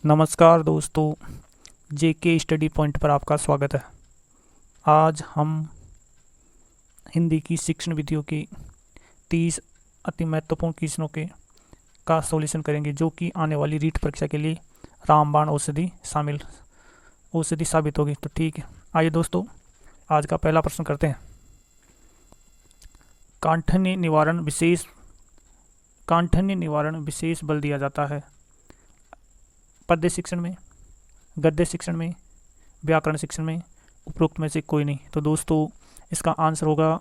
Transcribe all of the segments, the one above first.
नमस्कार दोस्तों, जेके study point पर आपका स्वागत है। आज हम हिंदी की शिक्षण विधियों के 30 अति महत्वपूर्ण क्वेश्चनों के का सॉल्यूशन करेंगे, जो कि आने वाली रीट परीक्षा के लिए रामबाण औषधि साबित होगी। तो ठीक है, आइए दोस्तों, आज का पहला प्रश्न करते हैं। काठिन्य निवारण विशेष बल दिया जाता है पद्य शिक्षण में, गद्य शिक्षण में, व्याकरण शिक्षण में, उपरोक्त में से कोई नहीं। तो दोस्तों इसका आंसर होगा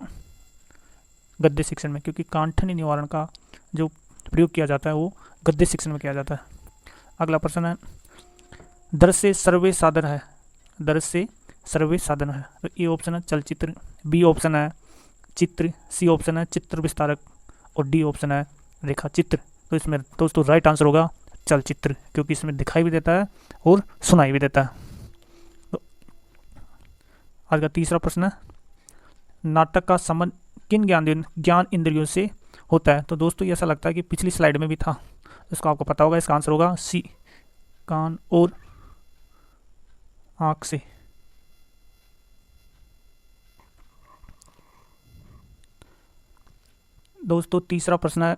गद्य शिक्षण में, क्योंकि काठिन्य निवारण का जो प्रयोग किया जाता है वो गद्य शिक्षण में किया जाता है। अगला प्रश्न है, दृश्य सर्वे साधन है। दृश्य सर्वे साधन है। तो ए ऑप्शन है चलचित्र, बी ऑप्शन है चित्र, सी ऑप्शन है चित्र विस्तारक और डी ऑप्शन है रेखा चित्र। तो इसमें दोस्तों राइट आंसर होगा चलचित्र, क्योंकि इसमें दिखाई भी देता है और सुनाई भी देता है। तो आज का तीसरा प्रश्न है, नाटक का संबंध किन ज्ञान इंद्रियों से होता है। तो दोस्तों ये ऐसा लगता है कि पिछली स्लाइड में भी था, इसको आपको पता होगा। इसका आंसर होगा सी, कान और आंख से। दोस्तों तीसरा प्रश्न है,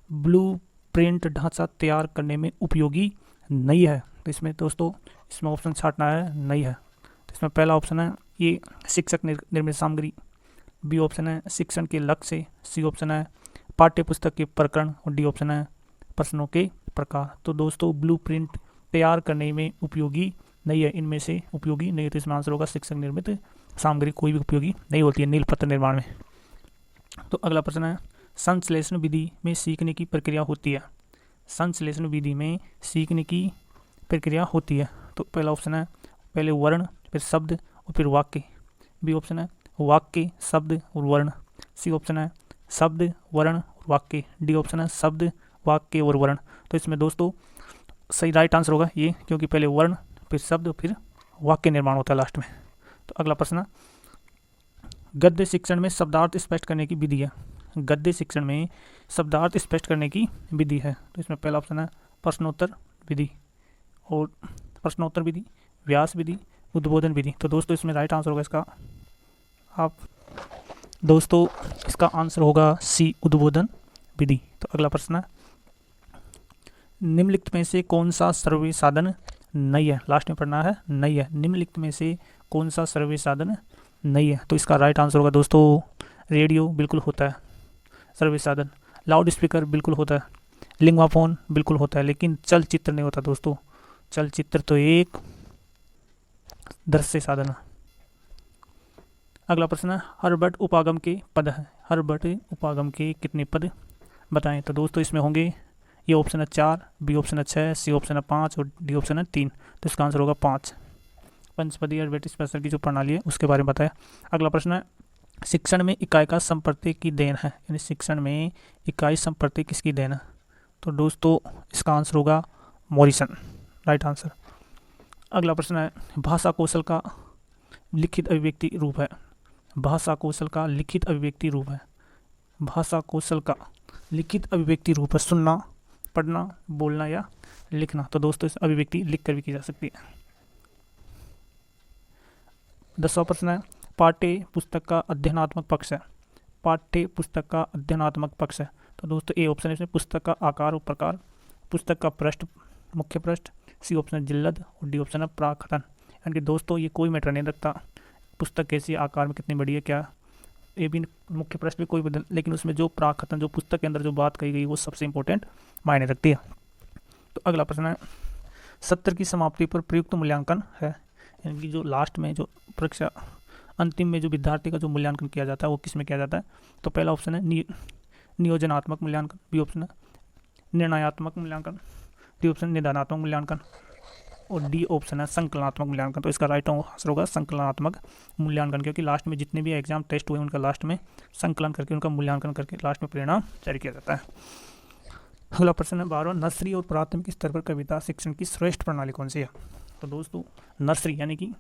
ब्लू प्रिंट ढांचा तैयार करने में उपयोगी नहीं है। तो इसमें दोस्तों इसमें ऑप्शन छांटना है नहीं है। तो इसमें पहला ऑप्शन है ये शिक्षक निर्मित सामग्री, बी ऑप्शन है शिक्षण के लक्ष्य, सी ऑप्शन है पाठ्य पुस्तक के प्रकरण और डी ऑप्शन है प्रश्नों के प्रकार। तो दोस्तों ब्लू प्रिंट तैयार करने में उपयोगी नहीं है, इनमें से उपयोगी नहीं है। तो इसमें आंसर होगा शिक्षक निर्मित सामग्री कोई भी उपयोगी नहीं होती है नीलपत्र निर्माण में। तो अगला प्रश्न है, संश्लेषण विधि में सीखने की प्रक्रिया होती है। संश्लेषण विधि में सीखने की प्रक्रिया होती है। तो पहला ऑप्शन है पहले वर्ण, फिर शब्द और फिर वाक्य, बी ऑप्शन है वाक्य शब्द और वर्ण, सी ऑप्शन है शब्द वर्ण और वाक्य, डी ऑप्शन है शब्द वाक्य और वर्ण। तो इसमें दोस्तों सही राइट आंसर होगा ये, क्योंकि पहले वर्ण फिर शब्द फिर वाक्य निर्माण होता है लास्ट में। तो अगला प्रश्न, गद्य शिक्षण में शब्दार्थ स्पष्ट करने की विधि है। गद्य शिक्षण में शब्दार्थ स्पष्ट करने की विधि है। तो इसमें पहला ऑप्शन है प्रश्नोत्तर विधि और प्रश्नोत्तर विधि, व्यास विधि, उद्बोधन विधि। तो दोस्तों इसमें राइट आंसर होगा इसका दोस्तों इसका आंसर होगा सी, उद्बोधन विधि। तो अगला प्रश्न है, निम्नलिखित में से कौन सा सर्वे साधन नहीं है। लास्ट में पढ़ना है नहीं है। निम्नलिखित में से कौन सा सर्वे साधन नहीं है। तो इसका राइट आंसर होगा दोस्तों रेडियो बिल्कुल होता है सर्वे साधन, लाउड स्पीकर बिल्कुल होता है, लिंगाफोन बिल्कुल होता है, लेकिन चलचित्र नहीं होता दोस्तों। चलचित्र तो एक दृश्य साधन है। अगला प्रश्न है, हर्बर्ट उपागम के पद है। हर्बर्ट उपागम के कितने पद बताएं। तो दोस्तों इसमें होंगे ये ऑप्शन है 4, बी ऑप्शन है 6, सी ऑप्शन है 5 और डी ऑप्शन है 3। तो इसका आंसर होगा 5। पंचपदी हर्बर्ट स्पेशल की जो प्रणाली है उसके बारे में बताया। अगला प्रश्न है, शिक्षण में इकाई का संप्रति की देन है। यानी शिक्षण में इकाई संप्रति किसकी देन है। तो दोस्तों इसका आंसर होगा मॉरिसन, राइट आंसर। अगला प्रश्न है, भाषा कौशल का लिखित अभिव्यक्ति रूप है। भाषा कौशल का लिखित अभिव्यक्ति रूप है। भाषा कौशल का लिखित अभिव्यक्ति रूप है सुनना, पढ़ना, बोलना या लिखना। तो दोस्तों इस अभिव्यक्ति लिख कर भी की जा सकती है। 10वां प्रश्न है, पाठ्य पुस्तक का अध्ययनात्मक पक्ष है। पाठ्य पुस्तक का अध्ययनात्मक पक्ष है। तो दोस्तों ए ऑप्शन है इसमें पुस्तक का आकार और प्रकार, पुस्तक का पृष्ठ, मुख्य पृष्ठ, सी ऑप्शन है जिल्लद और डी ऑप्शन है प्राकथन। यानी कि दोस्तों ये कोई मैटर नहीं रखता पुस्तक कैसी आकार में कितनी बड़ी है क्या, ये भी मुख्य पृष्ठ भी कोई बदल, लेकिन उसमें जो प्राकथन जो पुस्तक के अंदर जो बात कही गई वो सबसे इंपॉर्टेंट मायने रखती है। तो अगला प्रश्न है, सत्र की समाप्ति पर प्रयुक्त मूल्यांकन है। यानी कि जो लास्ट में जो परीक्षा अंतिम में जो विद्यार्थी का जो मूल्यांकन किया जाता है वो किस में किया जाता है। तो पहला ऑप्शन है नियोजनात्मक मूल्यांकन, बी ऑप्शन है निर्णयात्मक मूल्यांकन, डी ऑप्शन निदानात्मक मूल्यांकन और डी ऑप्शन है संकलनात्मक मूल्यांकन। तो इसका राइट आंसर होगा संकलनात्मक मूल्यांकन, क्योंकि लास्ट में जितने भी एग्जाम टेस्ट हुए उनका लास्ट में संकलन करके उनका मूल्यांकन करके लास्ट में परिणाम जारी किया जाता है। अगला प्रश्न है 12वां, नर्सरी और प्राथमिक स्तर पर कविता शिक्षण की श्रेष्ठ प्रणाली कौन सी है। तो दोस्तों नर्सरी यानी कि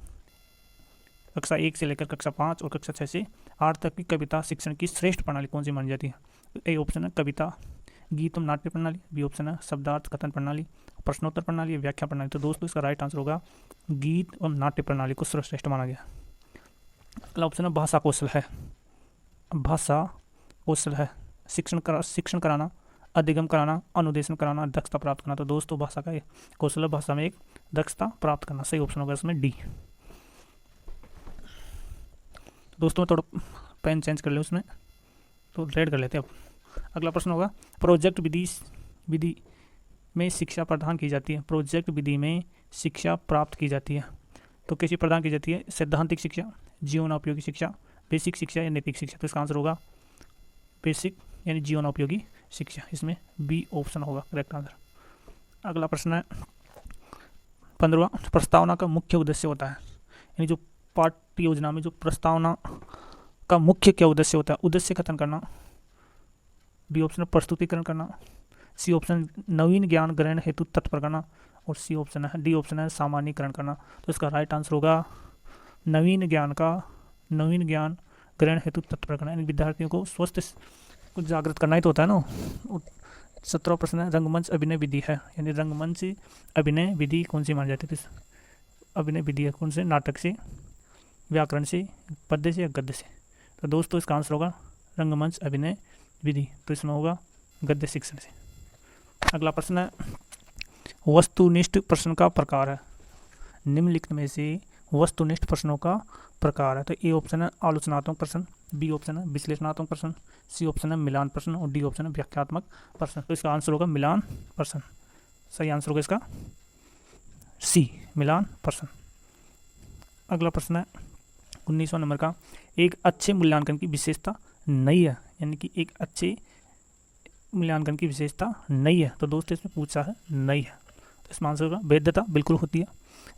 कक्षा 1 से लेकर कक्षा 5 और कक्षा 6 से 8 तक की कविता शिक्षण की श्रेष्ठ प्रणाली कौन सी मानी जाती है। ए ऑप्शन है कविता, गीत एवं नाट्य प्रणाली, बी ऑप्शन है शब्दार्थ कथन प्रणाली, प्रश्नोत्तर प्रणाली, व्याख्या प्रणाली। तो दोस्तों इसका राइट आंसर होगा गीत एवं नाट्य प्रणाली को सर्वश्रेष्ठ माना गया। अगला ऑप्शन है भाषा कौशल है, भाषा कौशल है शिक्षण कराना, अधिगम कराना, अनुदेशन कराना, दक्षता प्राप्त करना। तो दोस्तों भाषा का कौशल है भाषा में एक दक्षता प्राप्त करना, सही ऑप्शन होगा इसमें डी। दोस्तों थोड़ा पेन चेंज कर ले उसमें, तो रेड कर लेते हैं अब। अगला प्रश्न होगा प्रोजेक्ट विधि में शिक्षा प्रदान की जाती है, प्रोजेक्ट विधि में शिक्षा प्राप्त की जाती है। तो कैसी प्रदान की जाती है? सैद्धांतिक शिक्षा, जीवनोपयोगी शिक्षा, बेसिक शिक्षा या नैतिक शिक्षा। तो इसका आंसर होगा बेसिक यानी जीवनोपयोगी शिक्षा, इसमें बी ऑप्शन होगा करेक्ट आंसर। अगला प्रश्न है 15वां, प्रस्तावना का मुख्य उद्देश्य होता है, यानी जो पाठ्य योजना में जो प्रस्तावना का मुख्य क्या उद्देश्य होता है? उद्देश्य कथन करना, बी ऑप्शन प्रस्तुतिकरण करना, सी ऑप्शन नवीन ज्ञान ग्रहण हेतु तत्पर करना, और सी ऑप्शन है डी ऑप्शन है सामान्यीकरण करना। तो इसका राइट आंसर होगा नवीन ज्ञान ग्रहण हेतु तत्पर करना, यानी विद्यार्थियों को स्वस्थ को जागृत करना ही तो होता है ना। 17वां प्रश्न है रंगमंच अभिनय विधि है, यानी रंगमंच अभिनय विधि कौन सी मानी जाती है? अभिनय विधि है कौन से? नाटक से, व्याकरण से, पद्य से या गद्य से। तो दोस्तों इसका आंसर होगा रंगमंच अभिनय विधि, तो इसमें होगा गद्य शिक्षण से। अगला प्रश्न है वस्तुनिष्ठ प्रश्न का प्रकार है, निम्नलिखित में से वस्तुनिष्ठ प्रश्नों का प्रकार है। तो ए ऑप्शन है आलोचनात्मक प्रश्न, बी ऑप्शन है विश्लेषणात्मक प्रश्न, सी ऑप्शन है मिलान प्रश्न, और डी ऑप्शन है व्याख्यात्मक प्रश्न। तो इसका आंसर होगा मिलान प्रश्न, सही आंसर होगा इसका सी मिलान प्रश्न। अगला प्रश्न है 19वां नंबर का, एक अच्छे मूल्यांकन की विशेषता नहीं है, यानी कि एक अच्छे मूल्यांकन की विशेषता नहीं है। तो दोस्तों इसमें पूछा है नहीं है, तो इसमें आंसर होगा वैधता बिल्कुल होती है,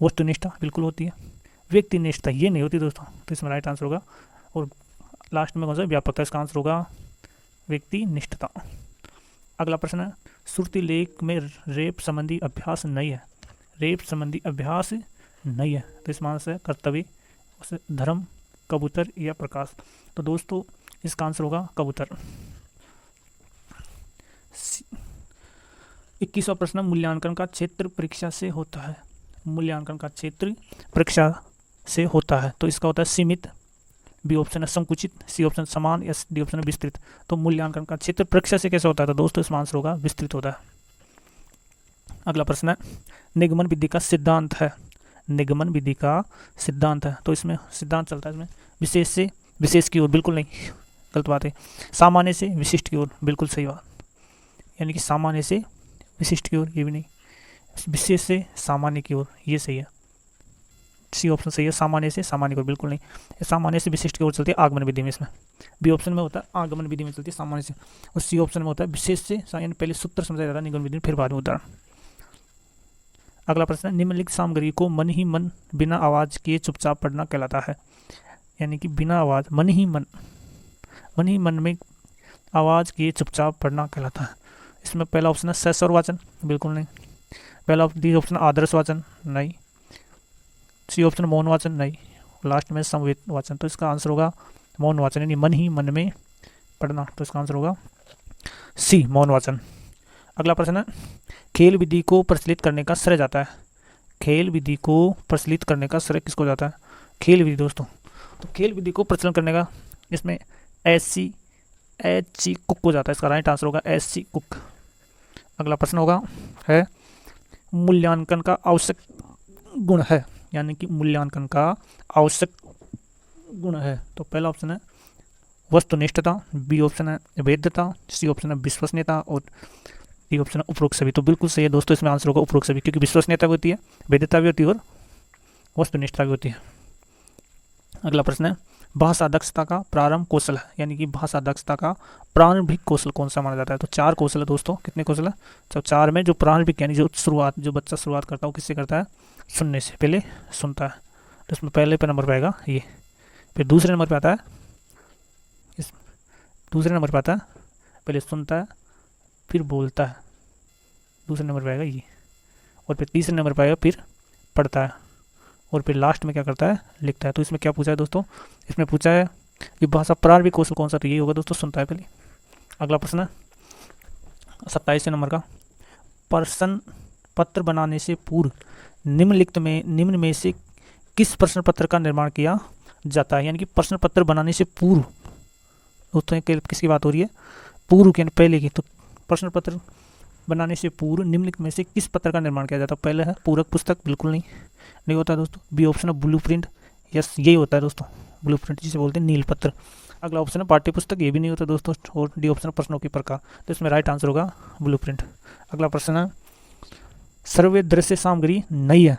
वस्तुनिष्ठता बिल्कुल होती है, व्यक्तिनिष्ठता ये नहीं होती दोस्तों। तो इसमें राइट आंसर होगा, और लास्ट में कौन सा व्यापकता, इसका आंसर होगा व्यक्तिनिष्ठता। अगला प्रश्न है श्रुति लेख में रेप संबंधी अभ्यास नहीं है, रेप संबंधी अभ्यास नहीं है। तो इसमें आंसर है कर्तव्य, धर्म, कबूतर या प्रकाश। तो दोस्तों इसका आंसर होगा कबूतर। 21वां प्रश्न मूल्यांकन का क्षेत्र परीक्षा से होता है, मूल्यांकन का क्षेत्र परीक्षा से होता है। तो इसका होता है सीमित, बी ऑप्शन है संकुचित, सी ऑप्शन समान, या डी ऑप्शन है विस्तृत। तो मूल्यांकन का क्षेत्र परीक्षा से कैसे होता है? तो दोस्तों इसमें आंसर होगा विस्तृत होता है। अगला प्रश्न है निगमन विधि का सिद्धांत है, निगमन विधि का सिद्धांत है। तो इसमें सिद्धांत चलता है इसमें विशेष से विशेष की ओर, बिल्कुल नहीं, गलत बात है। सामान्य से विशिष्ट की ओर, बिल्कुल सही बात, यानी कि सामान्य से विशिष्ट की ओर, ये भी नहीं, विशेष से सामान्य की ओर, ये सही है, सी ऑप्शन सही है, सामान्य से सामान्य की ओर, बिल्कुल नहीं, सामान्य से विशिष्ट की ओर चलती है आगमन विधि में। इसमें बी ऑप्शन में होता है आगमन विधि में चलती है सामान्य से, और सी ऑप्शन में होता है विशेष से, यानी पहले सूत्र समझा जाता है निगमन विधि में, फिर बाद में उदाहरण। अगला प्रश्न है निम्नलिखित सामग्री को मन ही मन बिना आवाज़ किए चुपचाप पढ़ना कहलाता है, यानी कि बिना आवाज़ मन ही मन में आवाज़ किए चुपचाप पढ़ना कहलाता है। इसमें पहला ऑप्शन है सस्वर वाचन, बिल्कुल नहीं, पहला डी ऑप्शन आदर्श वाचन नहीं, सी ऑप्शन मौन वाचन नहीं, लास्ट में समवेत वाचन। तो इसका आंसर होगा मौन वाचन, यानी मन ही मन में पढ़ना। तो इसका आंसर होगा सी मौन वाचन। अगला प्रश्न है खेल विधि को प्रचलित करने का श्रेय जाता है, खेल विधि को प्रचलित करने का श्रेय किसको जाता है? खेल विधि दोस्तों, तो खेल विधि को प्रचलन करने का इसमें एच.सी. कुक को जाता है, इसका राइट आंसर होगा एच.सी. कुक। अगला प्रश्न होगा है मूल्यांकन का आवश्यक गुण है, यानी कि मूल्यांकन का आवश्यक गुण है। तो पहला ऑप्शन है वस्तुनिष्ठता, बी ऑप्शन है वैधता, सी ऑप्शन है विश्वसनीयता, और डी ऑप्शन है उपरोक्त सभी। तो बिल्कुल सही है दोस्तों, इसमें आंसर होगा उपरोक्त सभी, क्योंकि विश्वसनीयता भी होती है, वैधता भी होती है, और वस्तुनिष्ठता भी होती है। अगला प्रश्न है भाषा दक्षता का प्रारंभ कौशल है, यानी कि भाषा दक्षता का प्रारंभिक कौशल कौन सा माना जाता है? तो 4 कौशल है दोस्तों, कितने कौशल है? तो 4 में जो प्रारंभिक यानी जो शुरुआत, जो बच्चा शुरुआत करता है वो किससे करता है? सुनने से, पहले सुनता है। तो इसमें पहले पे नंबर पे आएगा ये, फिर दूसरे नंबर पे आता है, इस दूसरे नंबर पे आता है पहले सुनता है फिर बोलता है, दूसरे नंबर पे आएगा ये, और फिर तीसरे नंबर पे आएगा फिर पढ़ता है, और फिर लास्ट में क्या करता है? लिखता है। तो इसमें क्या पूछा है दोस्तों? इसमें पूछा है कि भाषा प्रारंभिक कौशल कौन सा? तो यही होगा दोस्तों, सुनता है पहले। अगला प्रश्न है 27 नंबर का, प्रश्न पत्र बनाने से पूर्व निम्न में से किस प्रश्न पत्र का निर्माण किया जाता है। यानी कि प्रश्न पत्र बनाने से पूर्व, दोस्तों किसकी बात हो रही है, पूर्व की, पहले की। तो प्रश्न पत्र बनाने से पूर्व निम्नलिखित में से किस पत्र का निर्माण किया जाता है। पहले है पूरक पुस्तक, बिल्कुल नहीं होता दोस्तों। बी ऑप्शन है ब्लू प्रिंट, यस यही होता है दोस्तों, ब्लू प्रिंट जिसे बोलते हैं नील पत्र। अगला ऑप्शन है पाठ्य पुस्तक, ये भी नहीं होता दोस्तों। और डी ऑप्शन है प्रश्नों के प्रकार, तो इसमें राइट आंसर होगा ब्लू प्रिंट। अगला प्रश्न है सर्वे दृश्य सामग्री नई है।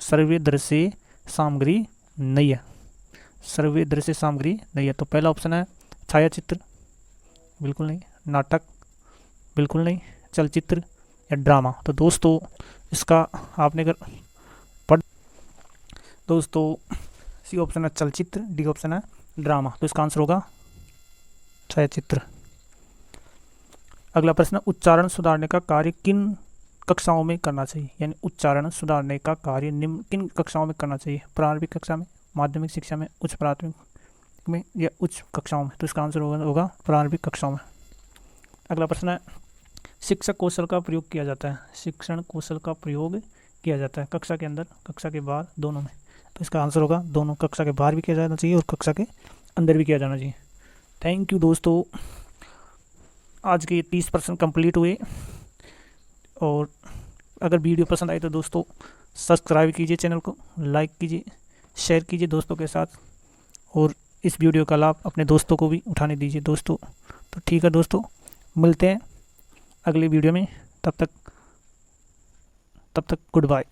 सर्वे दृश्य सामग्री नई है, सर्वे दृश्य सामग्री नई है। तो पहला ऑप्शन है छायाचित्र, बिल्कुल नहीं। नाटक, बिल्कुल नहीं। चलचित्र या ड्रामा। तो दोस्तों इसका आपने अगर दोस्तों सी ऑप्शन है चलचित्र, डी ऑप्शन है ड्रामा। तो इसका आंसर होगा छायाचित्र। अगला प्रश्न, उच्चारण सुधारने का कार्य किन कक्षाओं में करना चाहिए। यानी उच्चारण सुधारने का कार्य निम्न किन कक्षाओं में करना चाहिए। प्रारंभिक कक्षा में, माध्यमिक शिक्षा में, उच्च प्राथमिक में या उच्च कक्षाओं में। तो इसका आंसर होगा प्रारंभिक कक्षाओं में। अगला प्रश्न है शिक्षक कौशल का प्रयोग किया जाता है। शिक्षण कौशल का प्रयोग किया जाता है कक्षा के अंदर, कक्षा के बाहर, दोनों में। तो इसका आंसर होगा दोनों, कक्षा के बाहर भी किया जाना चाहिए और कक्षा के अंदर भी किया जाना चाहिए। थैंक यू दोस्तों, आज के 30% कंप्लीट हुए। और अगर वीडियो पसंद आई तो दोस्तों सब्सक्राइब कीजिए चैनल को, लाइक कीजिए, शेयर कीजिए दोस्तों के साथ, और इस वीडियो का लाभ अपने दोस्तों को भी उठाने दीजिए दोस्तों। तो ठीक है दोस्तों, मिलते हैं अगली वीडियो में, तब तक गुड बाय।